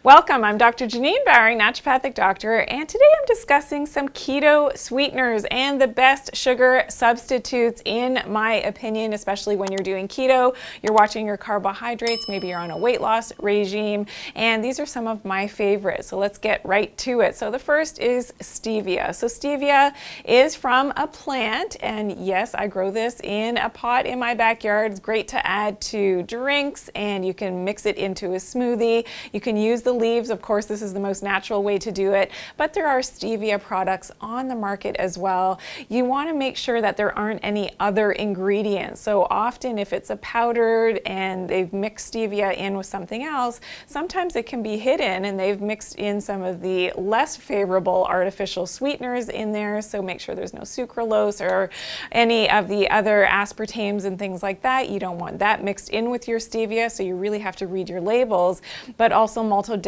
Welcome, I'm Dr. Janine Bowring, naturopathic doctor, and today I'm discussing some keto sweeteners and the best sugar substitutes in my opinion, especially when you're doing keto, you're watching your carbohydrates, maybe you're on a weight loss regime, and these are some of my favorites. So let's get right to it. So the first is stevia. So stevia is from a plant, and yes, I grow this in a pot in my backyard. It's great to add to drinks, and you can mix it into a smoothie. You can use the leaves. Of course, this is the most natural way to do it, but there are stevia products on the market as well. You want to make sure that there aren't any other ingredients. So often if it's a powdered and they've mixed stevia in with something else, sometimes it can be hidden and they've mixed in some of the less favorable artificial sweeteners in there. So make sure there's no sucralose or any of the other aspartames and things like that. You don't want that mixed in with your stevia, so you really have to read your labels. But also maltodextrin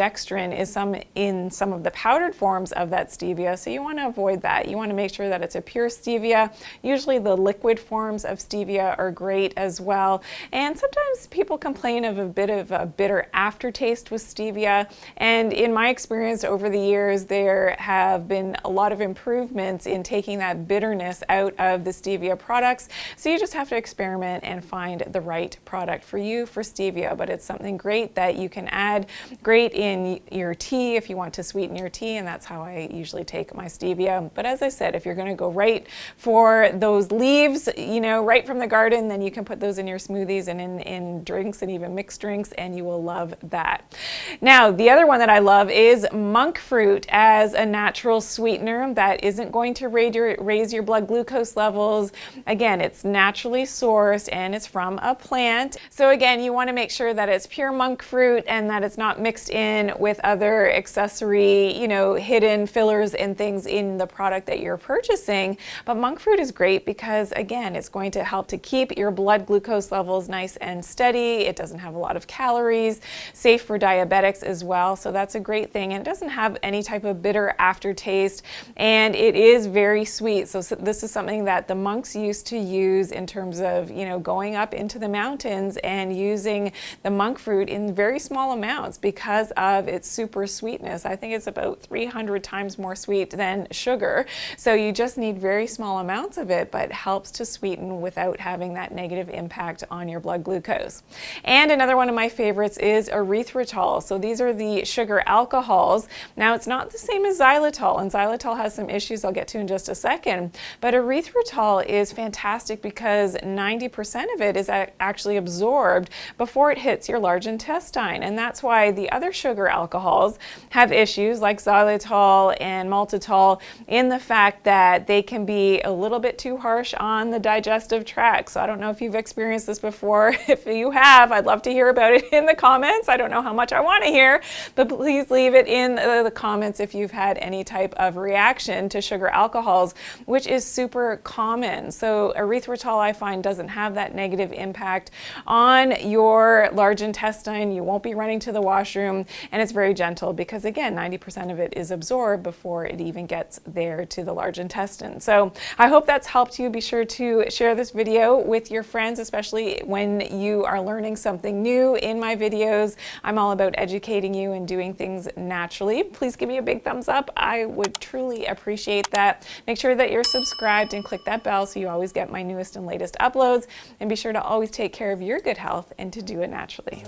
is in some of the powdered forms of that stevia, so you want to avoid that. You want to make sure that it's a pure stevia. Usually the liquid forms of stevia are great as well. And sometimes people complain of a bit of a bitter aftertaste with stevia. And in my experience over the years, there have been a lot of improvements in taking that bitterness out of the stevia products. So you just have to experiment and find the right product for you for stevia. But it's something great that you can add, great in your tea if you want to sweeten your tea, and that's how I usually take my stevia. But as I said, if you're going to go right for those leaves, right from the garden, then you can put those in your smoothies and in drinks and even mixed drinks, and you will love that. Now, the other one that I love is monk fruit as a natural sweetener that isn't going to raise your blood glucose levels. Again, it's naturally sourced and it's from a plant. So again, you want to make sure that it's pure monk fruit and that it's not mixed in with other accessory, hidden fillers and things in the product that you're purchasing. But monk fruit is great because, again, it's going to help to keep your blood glucose levels nice and steady. It doesn't have a lot of calories, safe for diabetics as well. So that's a great thing. And it doesn't have any type of bitter aftertaste, and it is very sweet. So this is something that the monks used to use in terms of, going up into the mountains and using the monk fruit in very small amounts because of its super sweetness. I think it's about 300 times more sweet than sugar. So you just need very small amounts of it, but it helps to sweeten without having that negative impact on your blood glucose. And another one of my favorites is erythritol. So these are the sugar alcohols. Now, it's not the same as xylitol, and xylitol has some issues I'll get to in just a second, but erythritol is fantastic because 90% of it is actually absorbed before it hits your large intestine, and that's why the other sugar alcohols have issues like xylitol and maltitol in the fact that they can be a little bit too harsh on the digestive tract. So I don't know if you've experienced this before. If you have, I'd love to hear about it in the comments. I don't know how much I want to hear, but please leave it in the comments if you've had any type of reaction to sugar alcohols, which is super common. So erythritol, I find, doesn't have that negative impact on your large intestine. You won't be running to the washroom, and it's very gentle because, again, 90% of it is absorbed before it even gets there to the large intestine. So I hope that's helped you. Be sure to share this video with your friends, especially when you are learning something new in my videos. I'm all about educating you and doing things naturally. Please give me a big thumbs up. I would truly appreciate that. Make sure that you're subscribed and click that bell so you always get my newest and latest uploads. And be sure to always take care of your good health and to do it naturally.